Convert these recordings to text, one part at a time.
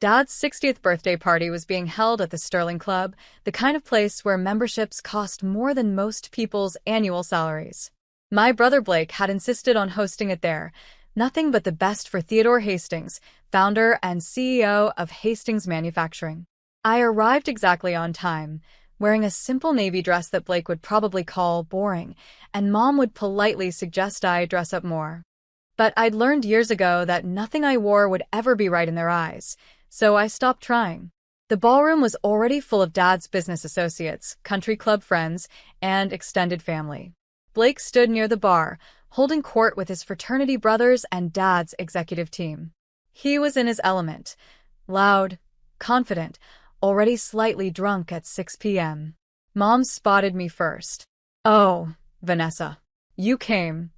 Dad's 60th birthday party was being held at the Sterling Club, the kind of place where memberships cost more than most people's annual salaries. My brother Blake had insisted on hosting it there. Nothing but the best for Theodore Hastings, founder and CEO of Hastings Manufacturing. I arrived exactly on time, wearing a simple navy dress that Blake would probably call boring, and Mom would politely suggest I dress up more. But I'd learned years ago that nothing I wore would ever be right in their eyes, so I stopped trying. The ballroom was already full of Dad's business associates, country club friends, and extended family. Blake stood near the bar, holding court with his fraternity brothers and Dad's executive team. He was in his element, loud, confident, already slightly drunk at 6 p.m. Mom spotted me first. "Oh, Vanessa. You came."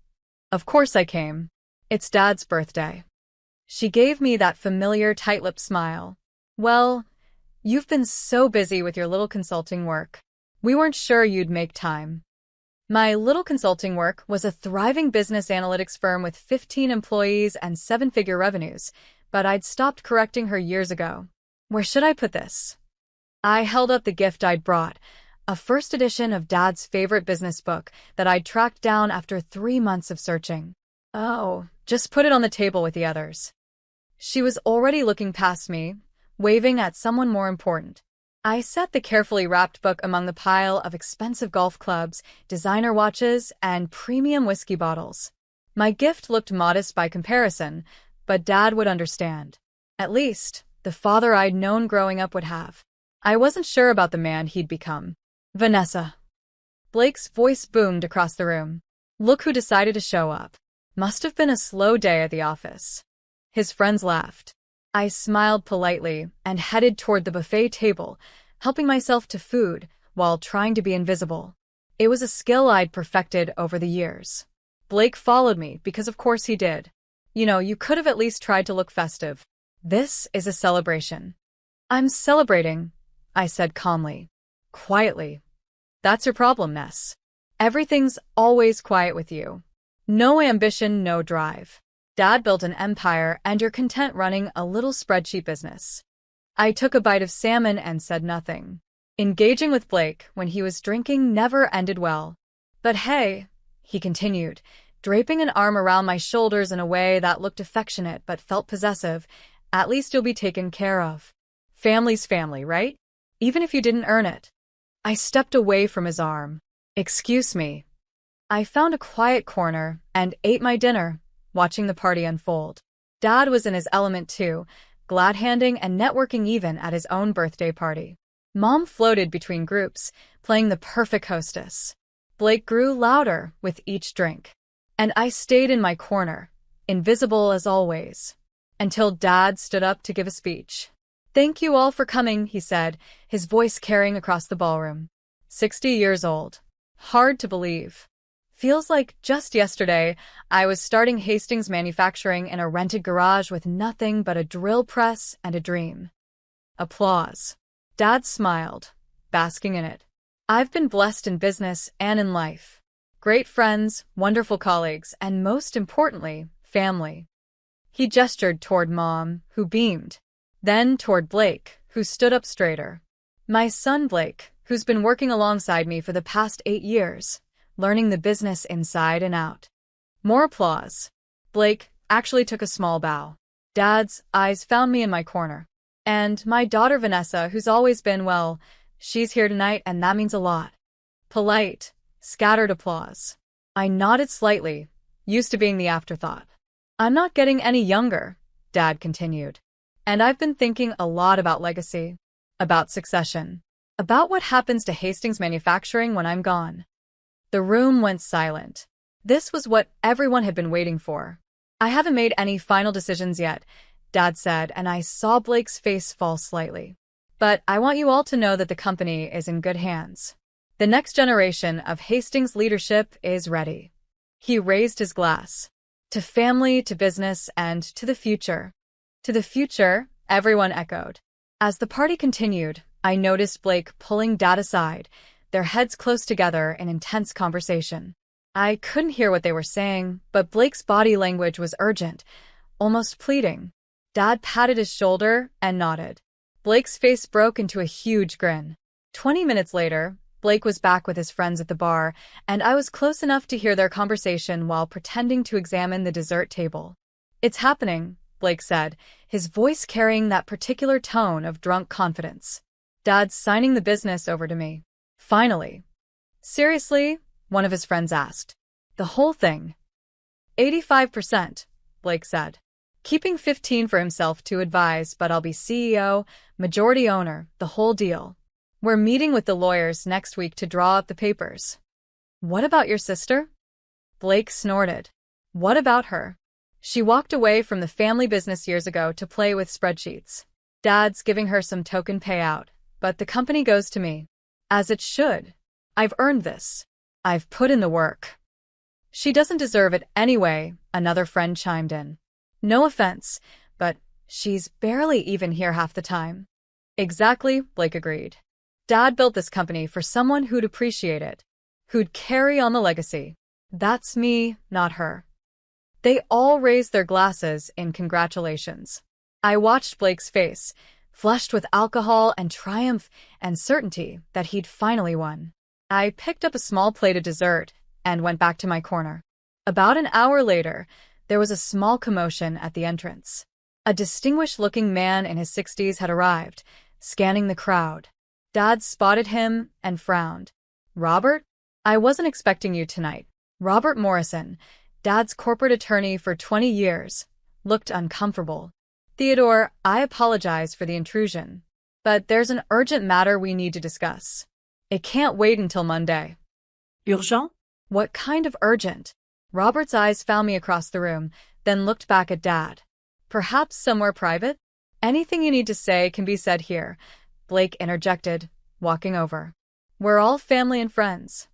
"Of course I came. It's Dad's birthday." She gave me that familiar tight-lipped smile. "Well, you've been so busy with your little consulting work. We weren't sure you'd make time." My little consulting work was a thriving business analytics firm with 15 employees and seven-figure revenues, but I'd stopped correcting her years ago. Where should I put this? I held up the gift I'd brought, a first edition of Dad's favorite business book that I'd tracked down after 3 months of searching. "Oh, just put it on the table with the others." She was already looking past me, waving at someone more important. I set the carefully wrapped book among the pile of expensive golf clubs, designer watches, and premium whiskey bottles. My gift looked modest by comparison, but Dad would understand. At least, the father I'd known growing up would have. I wasn't sure about the man he'd become. "Vanessa." Blake's voice boomed across the room. "Look who decided to show up. Must have been a slow day at the office." His friends laughed. I smiled politely and headed toward the buffet table, helping myself to food while trying to be invisible. It was a skill I'd perfected over the years. Blake followed me because of course he did. You could have at least tried to look festive. This is a celebration." "I'm celebrating," I said calmly. "Quietly. That's your problem, Ness. Everything's always quiet with you. No ambition, no drive. Dad built an empire and you're content running a little spreadsheet business." I took a bite of salmon and said nothing. Engaging with Blake when he was drinking never ended well. "But hey," he continued, draping an arm around my shoulders in a way that looked affectionate but felt possessive, "at least you'll be taken care of. Family's family, right? Even if you didn't earn it." I stepped away from his arm. "Excuse me." I found a quiet corner and ate my dinner, watching the party unfold. Dad was in his element too, glad-handing and networking even at his own birthday party. Mom floated between groups, playing the perfect hostess. Blake grew louder with each drink. And I stayed in my corner, invisible as always, until Dad stood up to give a speech. "Thank you all for coming," he said, his voice carrying across the ballroom. 60 years old. Hard to believe. Feels like just yesterday I was starting Hastings Manufacturing in a rented garage with nothing but a drill press and a dream. Applause. Dad smiled, basking in it. "I've been blessed in business and in life. Great friends, wonderful colleagues, and most importantly, family." He gestured toward Mom, who beamed. Then toward Blake, who stood up straighter. "My son Blake, who's been working alongside me for the past 8 years. Learning the business inside and out." More applause. Blake actually took a small bow. Dad's eyes found me in my corner. "And my daughter Vanessa, who's always been, well, she's here tonight and that means a lot." Polite, scattered applause. I nodded slightly, used to being the afterthought. "I'm not getting any younger," Dad continued. "And I've been thinking a lot about legacy, about succession, about what happens to Hastings Manufacturing when I'm gone." The room went silent. This was what everyone had been waiting for. "I haven't made any final decisions yet," Dad said, and I saw Blake's face fall slightly. "But I want you all to know that the company is in good hands. The next generation of Hastings leadership is ready." He raised his glass. "To family, to business, and to the future." "To the future," everyone echoed. As the party continued, I noticed Blake pulling Dad aside, their heads close together in intense conversation. I couldn't hear what they were saying, but Blake's body language was urgent, almost pleading. Dad patted his shoulder and nodded. Blake's face broke into a huge grin. 20 minutes later, Blake was back with his friends at the bar, and I was close enough to hear their conversation while pretending to examine the dessert table. "It's happening," Blake said, his voice carrying that particular tone of drunk confidence. "Dad's signing the business over to me. Finally." "Seriously?" one of his friends asked. "The whole thing?" 85%, Blake said. "Keeping 15 for himself to advise, but I'll be CEO, majority owner, the whole deal. We're meeting with the lawyers next week to draw up the papers." "What about your sister?" Blake snorted. "What about her? She walked away from the family business years ago to play with spreadsheets. Dad's giving her some token payout, but the company goes to me. As it should. I've earned this. I've put in the work." "She doesn't deserve it anyway," another friend chimed in. "No offense, but she's barely even here half the time." "Exactly," Blake agreed. "Dad built this company for someone who'd appreciate it, who'd carry on the legacy. That's me, not her." They all raised their glasses in congratulations. I watched Blake's face, flushed with alcohol and triumph and certainty that he'd finally won. I picked up a small plate of dessert and went back to my corner. About an hour later, there was a small commotion at the entrance. A distinguished-looking man in his 60s had arrived, scanning the crowd. Dad spotted him and frowned. "Robert? I wasn't expecting you tonight." Robert Morrison, Dad's corporate attorney for 20 years, looked uncomfortable. "Theodore, I apologize for the intrusion, but there's an urgent matter we need to discuss. It can't wait until Monday." Urgent? "What kind of urgent?" Robert's eyes found me across the room, then looked back at Dad. "Perhaps somewhere private?" "Anything you need to say can be said here," Blake interjected, walking over. "We're all family and friends."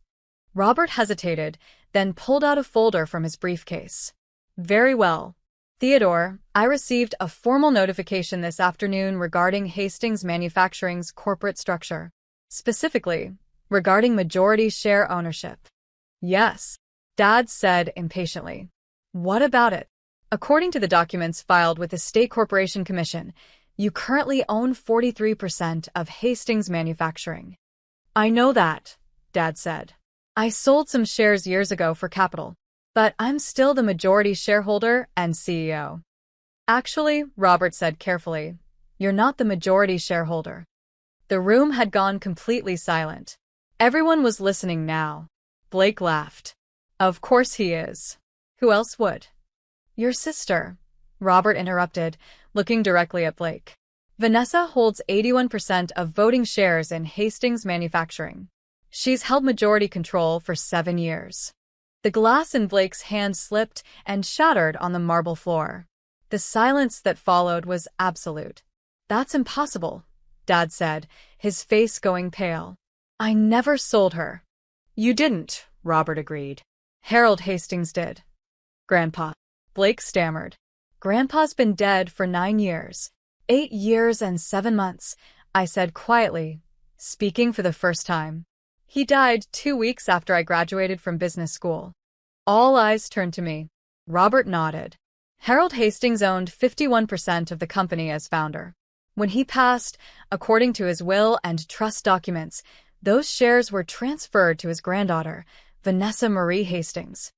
Robert hesitated, then pulled out a folder from his briefcase. "Very well. Theodore, I received a formal notification this afternoon regarding Hastings Manufacturing's corporate structure. Specifically, regarding majority share ownership." "Yes," Dad said impatiently. "What about it?" "According to the documents filed with the State Corporation Commission, you currently own 43% of Hastings Manufacturing." "I know that," Dad said. "I sold some shares years ago for capital, but I'm still the majority shareholder and CEO." "Actually," Robert said carefully, "you're not the majority shareholder." The room had gone completely silent. Everyone was listening now. Blake laughed. "Of course he is. Who else would?" "Your sister," Robert interrupted, looking directly at Blake. "Vanessa holds 81% of voting shares in Hastings Manufacturing. She's held majority control for 7 years." The glass in Blake's hand slipped and shattered on the marble floor. The silence that followed was absolute. "That's impossible," Dad said, his face going pale. "I never sold her." "You didn't," Robert agreed. "Harold Hastings did." "Grandpa," Blake stammered. "Grandpa's been dead for 9 years. 8 years and 7 months, I said quietly, speaking for the first time. "He died 2 weeks after I graduated from business school." All eyes turned to me. Robert nodded. "Harold Hastings owned 51% of the company as founder. When he passed, according to his will and trust documents, those shares were transferred to his granddaughter, Vanessa Marie Hastings."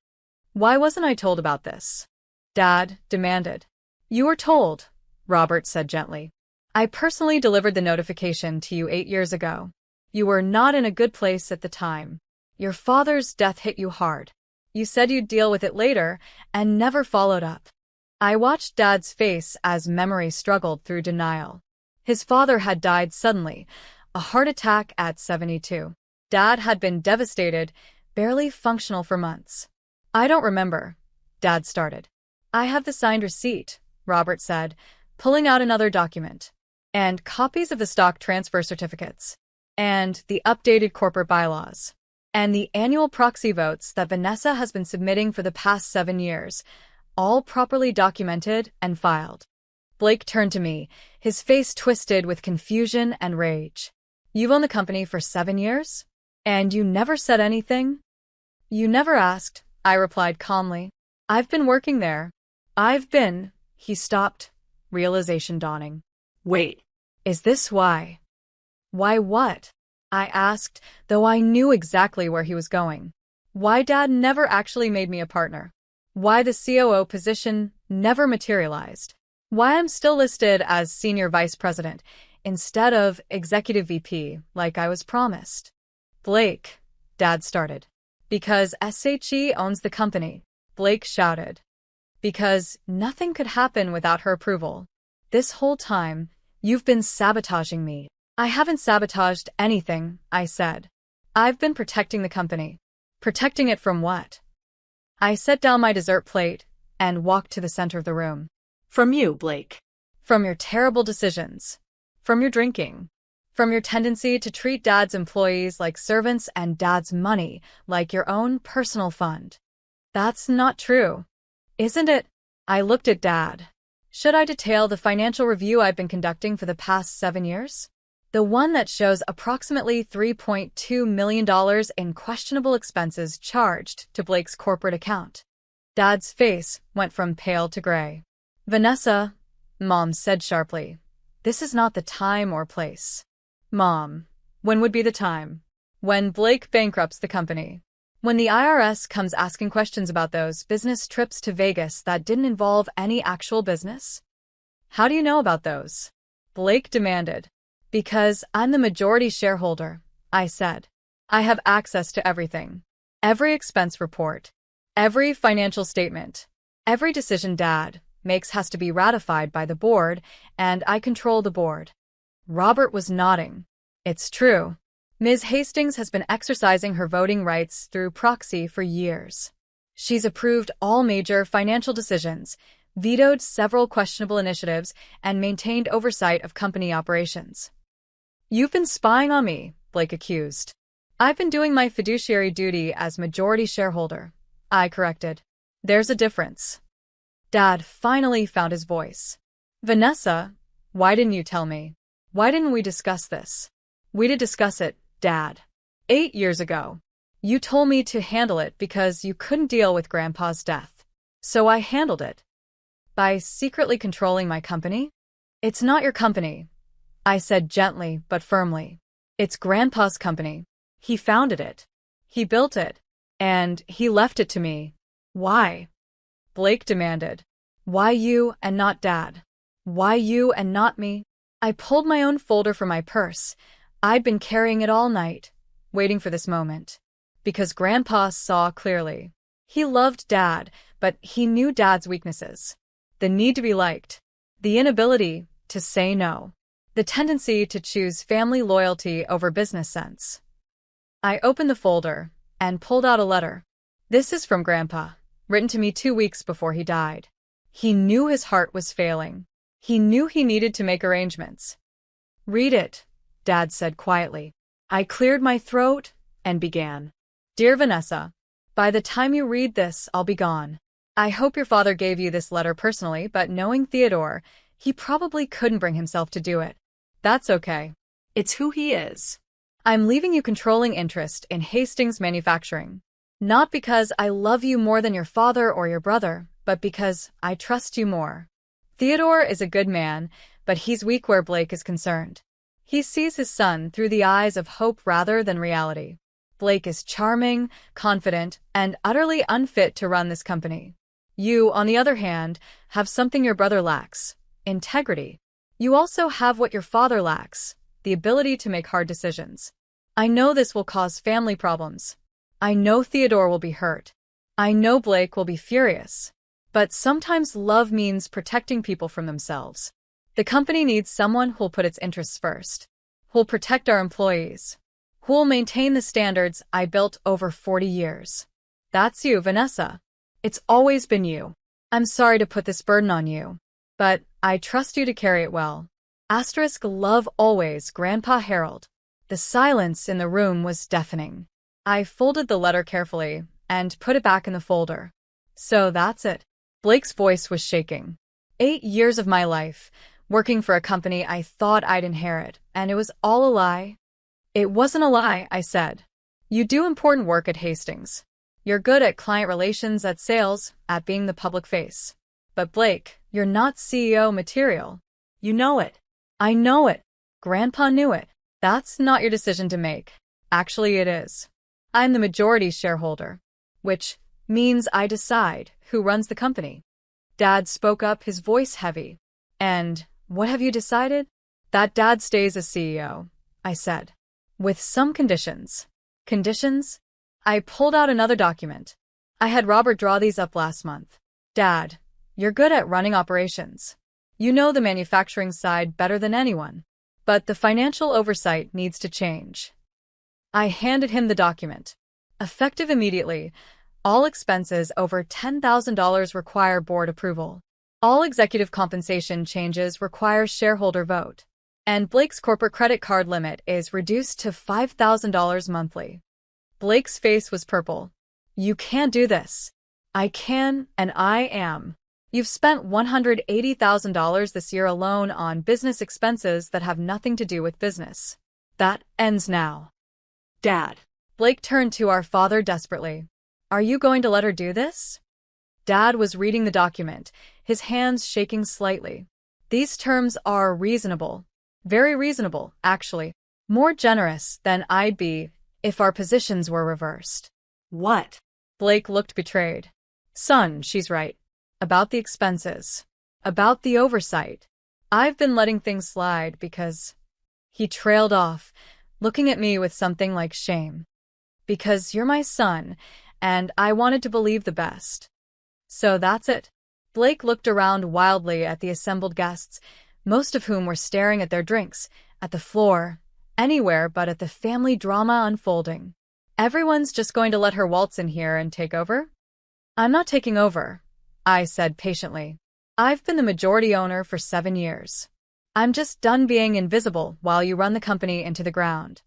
"Why wasn't I told about this?" Dad demanded. "You were told," Robert said gently. "I personally delivered the notification to you 8 years ago. You were not in a good place at the time. Your father's death hit you hard. You said you'd deal with it later and never followed up." I watched Dad's face as memory struggled through denial. His father had died suddenly, a heart attack at 72. Dad had been devastated, barely functional for months. "I don't remember," Dad started. "I have the signed receipt," Robert said, pulling out another document. "And copies of the stock transfer certificates. And the updated corporate bylaws. And the annual proxy votes that Vanessa has been submitting for the past 7 years, all properly documented and filed." Blake turned to me, his face twisted with confusion and rage. "You've owned the company for 7 years? And you never said anything?" "You never asked," I replied calmly. "I've been working there." He stopped, realization dawning. Wait, Is this why? Why what? I asked, though I knew exactly where he was going. Why Dad never actually made me a partner? Why the COO position never materialized? Why I'm still listed as Senior Vice President instead of Executive VP like I was promised? Blake, Dad started. Because SHE owns the company, Blake shouted. Because nothing could happen without her approval. This whole time, you've been sabotaging me. I haven't sabotaged anything, I said. I've been protecting the company. Protecting it from what? I set down my dessert plate and walked to the center of the room. from you, Blake. From your terrible decisions. From your drinking. From your tendency to treat Dad's employees like servants and Dad's money like your own personal fund. That's not true. Isn't it? I looked at Dad. Should I detail the financial review I've been conducting for the past 7 years? The one that shows approximately $3.2 million in questionable expenses charged to Blake's corporate account. Dad's face went from pale to gray. Vanessa, Mom said sharply, this is not the time or place. Mom, when would be the time? When Blake bankrupts the company. When the IRS comes asking questions about those business trips to Vegas that didn't involve any actual business? How do you know about those? Blake demanded. Because I'm the majority shareholder, I said. I have access to everything. Every expense report. Every financial statement. Every decision Dad makes has to be ratified by the board, and I control the board. Robert was nodding. It's true. Ms. Hastings has been exercising her voting rights through proxy for years. She's approved all major financial decisions, vetoed several questionable initiatives, and maintained oversight of company operations. You've been spying on me, Blake accused. I've been doing my fiduciary duty as majority shareholder, I corrected. There's a difference. Dad finally found his voice. Vanessa, why didn't you tell me? Why didn't we discuss this? We did discuss it, Dad. 8 years ago. You told me to handle it because you couldn't deal with Grandpa's death. So I handled it. By secretly controlling my company? It's not your company, I said gently but firmly. It's Grandpa's company. He founded it. He built it. And he left it to me. Why? Blake demanded. Why you and not Dad? Why you and not me? I pulled my own folder from my purse. I'd been carrying it all night, waiting for this moment. Because Grandpa saw clearly. He loved Dad, but he knew Dad's weaknesses. The need to be liked. The inability to say no. The tendency to choose family loyalty over business sense. I opened the folder and pulled out a letter. This is from Grandpa, written to me 2 weeks before he died. He knew his heart was failing. He knew he needed to make arrangements. Read it, Dad said quietly. I cleared my throat and began. Dear Vanessa, by the time you read this, I'll be gone. I hope your father gave you this letter personally, but knowing Theodore, he probably couldn't bring himself to do it. That's okay. It's who he is. I'm leaving you controlling interest in Hastings Manufacturing. Not because I love you more than your father or your brother, but because I trust you more. Theodore is a good man, but he's weak where Blake is concerned. He sees his son through the eyes of hope rather than reality. Blake is charming, confident, and utterly unfit to run this company. You, on the other hand, have something your brother lacks: integrity. You also have what your father lacks: the ability to make hard decisions. I know this will cause family problems. I know Theodore will be hurt. I know Blake will be furious. But sometimes love means protecting people from themselves. The company needs someone who'll put its interests first, who'll protect our employees, who'll maintain the standards I built over 40 years. That's you, Vanessa. It's always been you. I'm sorry to put this burden on you, but I trust you to carry it well. Asterisk love always, Grandpa Harold. The silence in the room was deafening. I folded the letter carefully and put it back in the folder. So that's it. Blake's voice was shaking. 8 years of my life, working for a company I thought I'd inherit, and it was all a lie. It wasn't a lie, I said. You do important work at Hastings. You're good at client relations, at sales, at being the public face. But Blake, You're not CEO material. You know it. I know it. Grandpa knew it. That's not your decision to make. Actually, it is. I'm the majority shareholder, which means I decide who runs the company. Dad spoke up, his voice heavy. And what have you decided? That Dad stays as CEO, I said. With some conditions. Conditions? I pulled out another document. I had Robert draw these up last month. Dad, you're good at running operations. You know the manufacturing side better than anyone. But the financial oversight needs to change. I handed him the document. Effective immediately, all expenses over $10,000 require board approval. All executive compensation changes require shareholder vote. And Blake's corporate credit card limit is reduced to $5,000 monthly. Blake's face was purple. You can't do this. I can, and I am. You've spent $180,000 this year alone on business expenses that have nothing to do with business. That ends now. Dad. Blake turned to our father desperately. Are you going to let her do this? Dad was reading the document, his hands shaking slightly. These terms are reasonable. Very reasonable, actually. More generous than I'd be if our positions were reversed. What? Blake looked betrayed. Son, she's right. About the expenses. About the oversight. I've been letting things slide because... He trailed off, looking at me with something like shame. Because you're my son, and I wanted to believe the best. So that's it. Blake looked around wildly at the assembled guests, most of whom were staring at their drinks, at the floor, anywhere but at the family drama unfolding. Everyone's just going to let her waltz in here and take over? I'm not taking over, I said patiently. I've been the majority owner for 7 years. I'm just done being invisible while you run the company into the ground.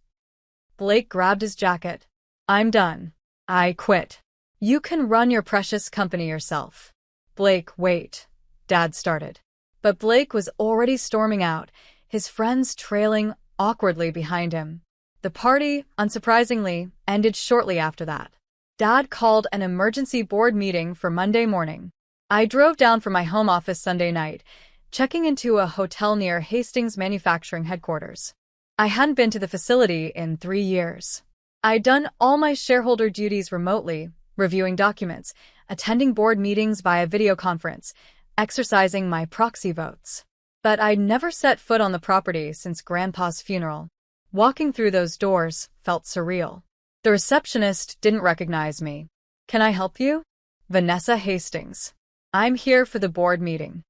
Blake grabbed his jacket. I'm done. I quit. You can run your precious company yourself. Blake, wait. Dad started. But Blake was already storming out, his friends trailing awkwardly behind him. The party, unsurprisingly, ended shortly after that. Dad called an emergency board meeting for Monday morning. I drove down from my home office Sunday night, checking into a hotel near Hastings Manufacturing headquarters. I hadn't been to the facility in 3 years. I'd done all my shareholder duties remotely, reviewing documents, attending board meetings via video conference, exercising my proxy votes. But I'd never set foot on the property since Grandpa's funeral. Walking through those doors felt surreal. The receptionist didn't recognize me. Can I help you? Vanessa Hastings. I'm here for the board meeting.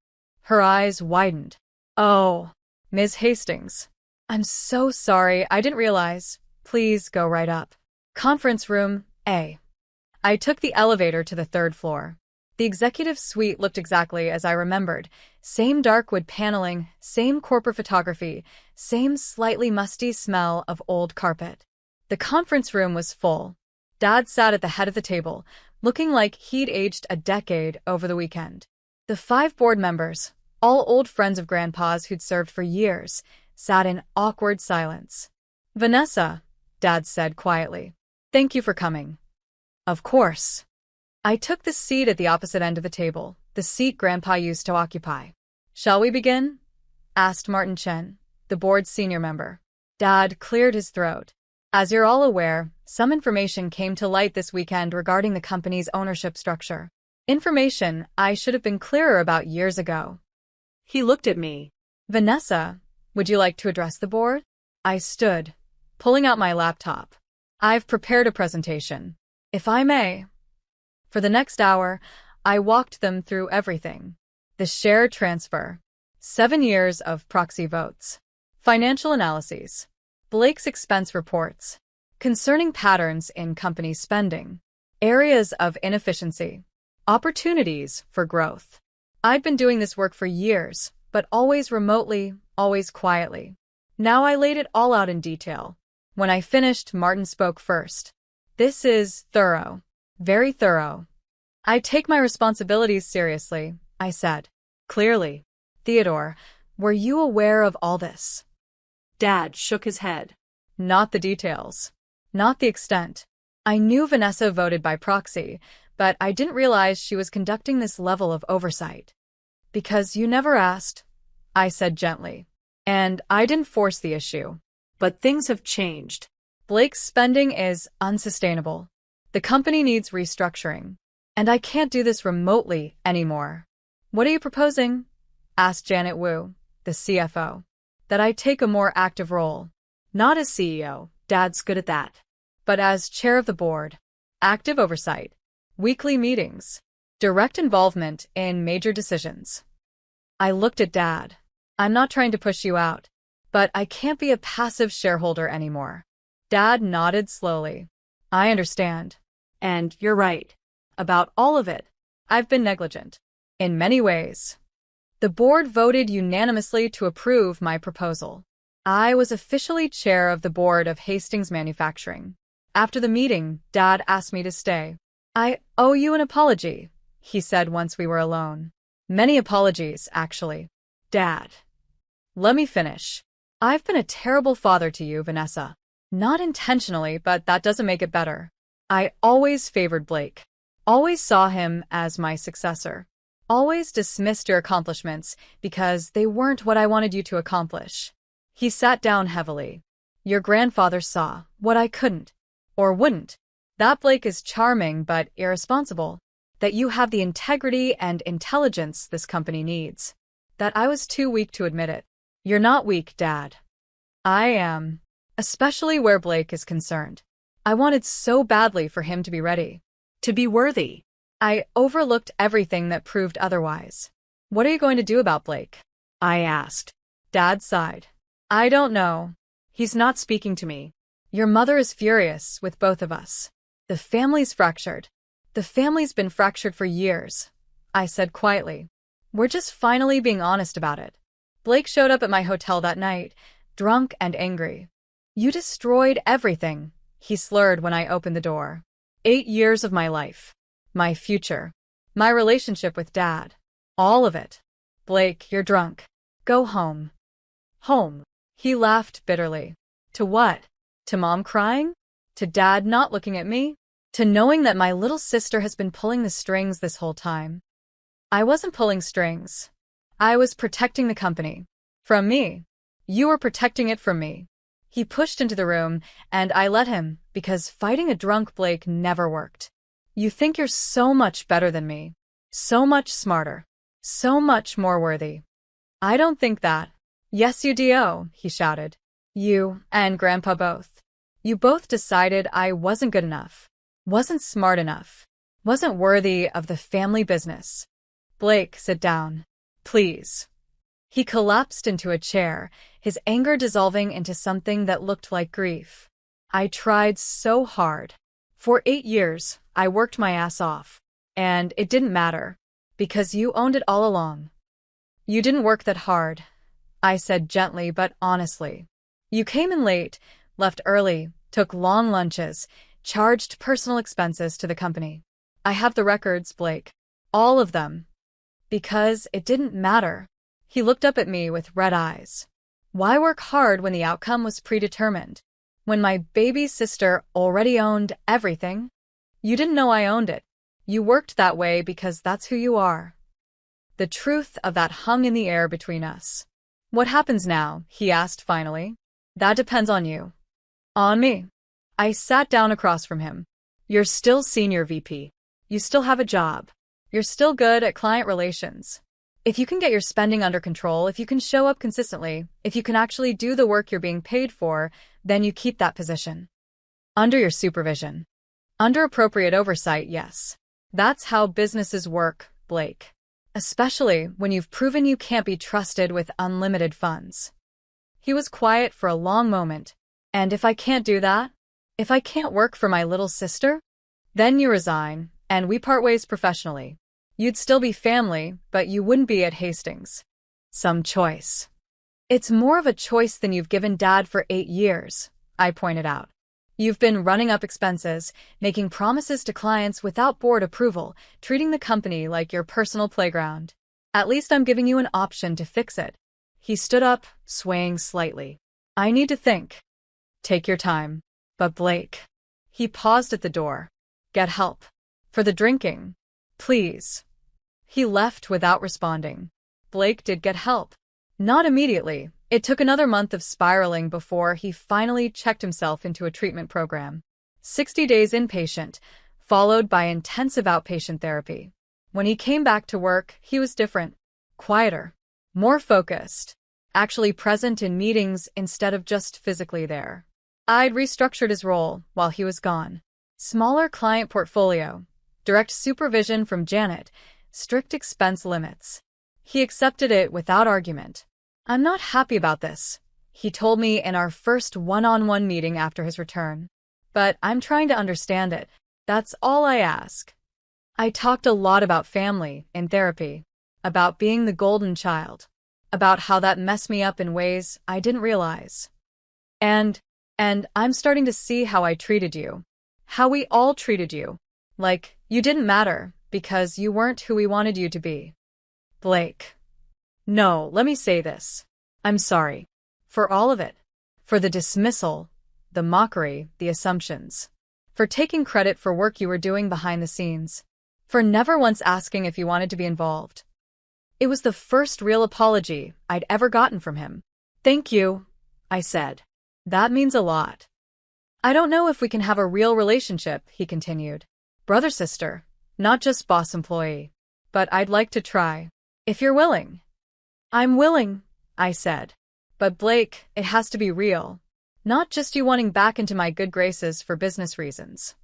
Her eyes widened. Oh, Ms. Hastings. I'm so sorry, I didn't realize. Please go right up. Conference room A. I took the elevator to the 3rd floor. The executive suite looked exactly as I remembered. Same dark wood paneling, same corporate photography, same slightly musty smell of old carpet. The conference room was full. Dad sat at the head of the table, looking like he'd aged a decade over the weekend. The 5 board members, all old friends of Grandpa's who'd served for years, sat in awkward silence. Vanessa, Dad said quietly. Thank you for coming. Of course. I took the seat at the opposite end of the table, the seat Grandpa used to occupy. Shall we begin? Asked Martin Chen, the board's senior member. Dad cleared his throat. As you're all aware, some information came to light this weekend regarding the company's ownership structure. Information I should have been clearer about years ago. He looked at me. Vanessa, would you like to address the board? I stood, pulling out my laptop. I've prepared a presentation. If I may. For the next hour, I walked them through everything. The share transfer. 7 years of proxy votes. Financial analyses. Blake's expense reports. Concerning patterns in company spending. Areas of inefficiency. Opportunities for growth. I'd been doing this work for years, but always remotely, always quietly. Now I laid it all out in detail. When I finished, Martin spoke first. This is thorough. Very thorough. I take my responsibilities seriously, I said. Clearly. Theodore, were you aware of all this? Dad shook his head. Not the details. Not the extent. I knew Vanessa voted by proxy, but I didn't realize she was conducting this level of oversight. Because you never asked, I said gently. And I didn't force the issue. But things have changed. Blake's spending is unsustainable. The company needs restructuring. And I can't do this remotely anymore. What are you proposing? Asked Janet Wu, the CFO. That I take a more active role. Not as CEO, Dad's good at that. But as chair of the board. Active oversight. Weekly meetings. Direct involvement in major decisions. I looked at Dad. I'm not trying to push you out, but I can't be a passive shareholder anymore. Dad nodded slowly. I understand. And you're right. About all of it. I've been negligent. In many ways. The board voted unanimously to approve my proposal. I was officially chair of the board of Hastings Manufacturing. After the meeting, Dad asked me to stay. I owe you an apology, he said once we were alone. Many apologies, actually. Dad. Let me finish. I've been a terrible father to you, Vanessa. Not intentionally, but that doesn't make it better. I always favored Blake. Always saw him as my successor. Always dismissed your accomplishments because they weren't what I wanted you to accomplish. He sat down heavily. Your grandfather saw what I couldn't, or wouldn't. That Blake is charming but irresponsible. That you have the integrity and intelligence this company needs. That I was too weak to admit it. You're not weak, Dad. I am. Especially where Blake is concerned. I wanted so badly for him to be ready. To be worthy. I overlooked everything that proved otherwise. What are you going to do about Blake? I asked. Dad sighed. I don't know. He's not speaking to me. Your mother is furious with both of us. The family's fractured. The family's been fractured for years, I said quietly. We're just finally being honest about it. Blake showed up at my hotel that night, drunk and angry. You destroyed everything, he slurred when I opened the door. 8 years of my life. My future. My relationship with Dad. All of it. Blake, you're drunk. Go home. Home. He laughed bitterly. To what? To Mom crying? To Dad not looking at me? To knowing that my little sister has been pulling the strings this whole time? I wasn't pulling strings. I was protecting the company. From me. You were protecting it from me. He pushed into the room, and I let him, because fighting a drunk Blake never worked. You think you're so much better than me. So much smarter. So much more worthy. I don't think that. Yes, you do, he shouted. You and Grandpa both. You both decided I wasn't good enough. Wasn't smart enough. Wasn't worthy of the family business. Blake, sit down. Please. He collapsed into a chair, his anger dissolving into something that looked like grief. I tried so hard. For 8 years, I worked my ass off. And it didn't matter. Because you owned it all along. You didn't work that hard, I said gently but honestly. You came in late, left early, took long lunches, charged personal expenses to the company. I have the records, Blake. All of them. Because it didn't matter. He looked up at me with red eyes. Why work hard when the outcome was predetermined? When my baby sister already owned everything? You didn't know I owned it. You worked that way because that's who you are. The truth of that hung in the air between us. What happens now? He asked finally. That depends on you. On me. I sat down across from him. You're still senior VP. You still have a job. You're still good at client relations. If you can get your spending under control, if you can show up consistently, if you can actually do the work you're being paid for, then you keep that position. Under your supervision. Under appropriate oversight, yes. That's how businesses work, Blake. Especially when you've proven you can't be trusted with unlimited funds. He was quiet for a long moment. And if I can't do that? If I can't work for my little sister? Then you resign, and we part ways professionally. You'd still be family, but you wouldn't be at Hastings. Some choice. It's more of a choice than you've given Dad for 8 years, I pointed out. You've been running up expenses, making promises to clients without board approval, treating the company like your personal playground. At least I'm giving you an option to fix it. He stood up, swaying slightly. I need to think. Take your time. But Blake. He paused at the door. Get help. For the drinking. Please. He left without responding. Blake did get help. Not immediately. It took another month of spiraling before he finally checked himself into a treatment program. 60 days inpatient, followed by intensive outpatient therapy. When he came back to work, he was different. Quieter. More focused. Actually present in meetings instead of just physically there. I'd restructured his role while he was gone. Smaller client portfolio. Direct supervision from Janet. Strict expense limits. He accepted it without argument. "I'm not happy about this," he told me in our first one-on-one meeting after his return. "But I'm trying to understand it. That's all I ask." I talked a lot about family in therapy, about being the golden child, about how that messed me up in ways I didn't realize. And I'm starting to see how I treated you. How we all treated you. Like, you didn't matter because you weren't who we wanted you to be. Blake. No, let me say this. I'm sorry. For all of it. For the dismissal, the mockery, the assumptions. For taking credit for work you were doing behind the scenes. For never once asking if you wanted to be involved. It was the first real apology I'd ever gotten from him. "Thank you," I said. "That means a lot." "I don't know if we can have a real relationship," he continued. "Brother-sister, not just boss-employee. But I'd like to try. If you're willing." "I'm willing," I said. "But Blake, it has to be real. Not just you wanting back into my good graces for business reasons."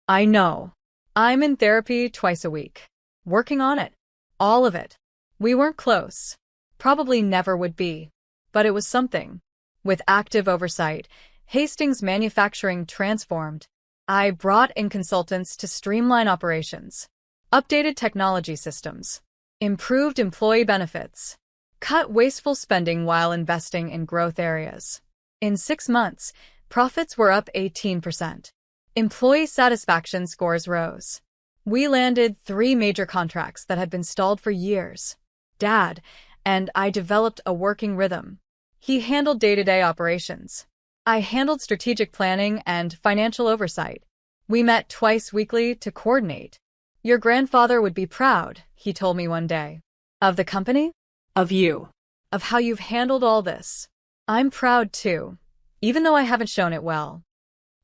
"I know. I'm in therapy twice a week. Working on it. All of it. We weren't close. Probably never would be. But it was something. With active oversight, Hastings Manufacturing transformed. I brought in consultants to streamline operations. Updated technology systems. Improved employee benefits. Cut wasteful spending while investing in growth areas. In 6 months, profits were up 18%. Employee satisfaction scores rose. We landed 3 major contracts that had been stalled for years. Dad and I developed a working rhythm. He handled day-to-day operations. I handled strategic planning and financial oversight. We met twice weekly to coordinate. "Your grandfather would be proud," he told me one day. "Of the company?" Of you. "Of how you've handled all this." "I'm proud too, even though I haven't shown it well."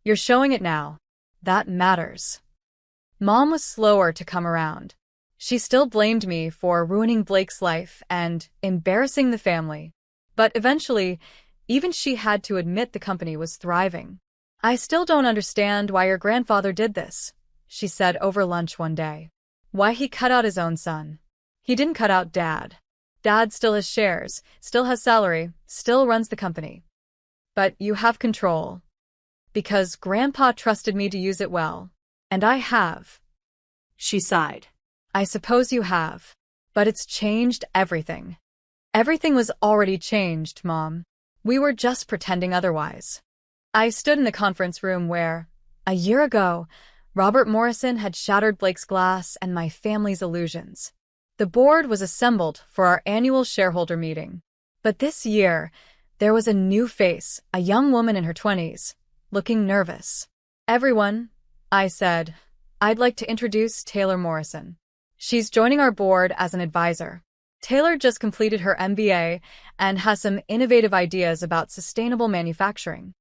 "You're showing it now. That matters." Mom was slower to come around. She still blamed me for ruining Blake's life and embarrassing the family. But eventually, even she had to admit the company was thriving. "I still don't understand why your grandfather did this," she said over lunch one day. "Why he cut out his own son. He didn't cut out Dad. Dad still has shares, still has salary, still runs the company. But you have control. Because Grandpa trusted me to use it well. And I have." She sighed. "I suppose you have. But it's changed everything." "Everything was already changed, Mom. We were just pretending otherwise." I stood in the conference room where, a year ago, Robert Morrison had shattered Blake's glass and my family's illusions. The board was assembled for our annual shareholder meeting. But this year, there was a new face, a young woman in her 20s, looking nervous. "Everyone," I said, "I'd like to introduce Taylor Morrison. She's joining our board as an advisor." Taylor just completed her MBA and has some innovative ideas about sustainable manufacturing.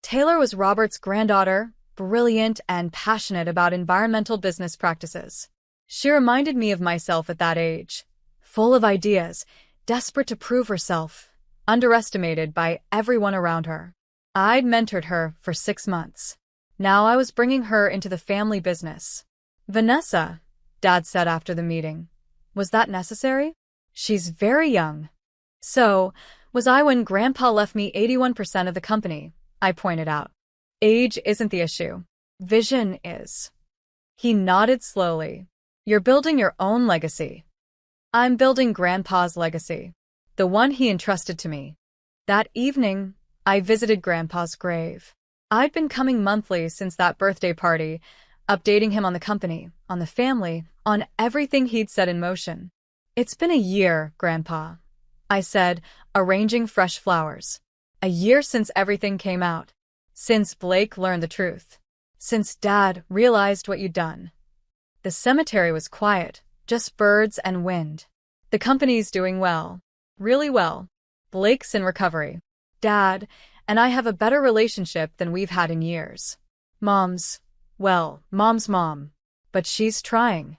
Taylor was Robert's granddaughter, brilliant and passionate about environmental business practices. She reminded me of myself at that age, full of ideas, desperate to prove herself, underestimated by everyone around her. I'd mentored her for 6 months. Now I was bringing her into the family business. "Vanessa," Dad said after the meeting, "was that necessary? She's very young." "So, was I when Grandpa left me 81% of the company," I pointed out. "Age isn't the issue. Vision is." He nodded slowly. "You're building your own legacy." "I'm building Grandpa's legacy. The one he entrusted to me." That evening, I visited Grandpa's grave. I'd been coming monthly since that birthday party, updating him on the company, on the family, on everything he'd set in motion. "It's been a year, Grandpa," I said, arranging fresh flowers. "A year since everything came out. Since Blake learned the truth. Since Dad realized what you'd done." The cemetery was quiet, just birds and wind. The company's doing well. Really well. Blake's in recovery. Dad and I have a better relationship than we've had in years. Mom's mom. But she's trying.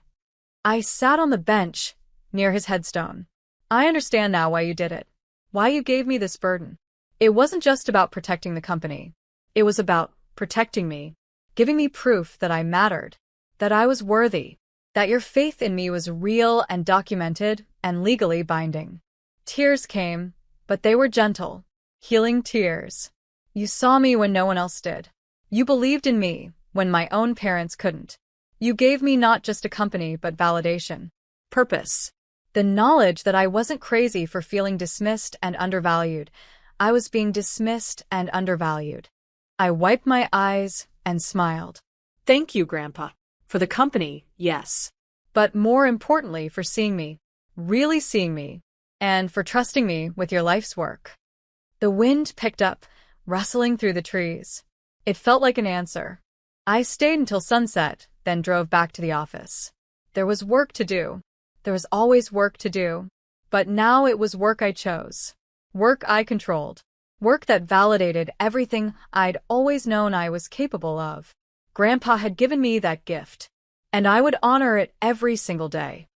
I sat on the bench near his headstone. I understand now why you did it. Why you gave me this burden. It wasn't just about protecting the company. It was about protecting me, giving me proof that I mattered, that I was worthy, that your faith in me was real and documented and legally binding. Tears came, but they were gentle, healing tears. You saw me when no one else did. You believed in me when my own parents couldn't. You gave me not just a company but validation, purpose. The knowledge that I wasn't crazy for feeling dismissed and undervalued. I was being dismissed and undervalued. I wiped my eyes and smiled. Thank you, Grandpa. For the company, yes. But more importantly, for seeing me, really seeing me, and for trusting me with your life's work. The wind picked up, rustling through the trees. It felt like an answer. I stayed until sunset, then drove back to the office. There was work to do. There was always work to do. But now it was work I chose. Work I controlled. Work that validated everything I'd always known I was capable of. Grandpa had given me that gift, and I would honor it every single day.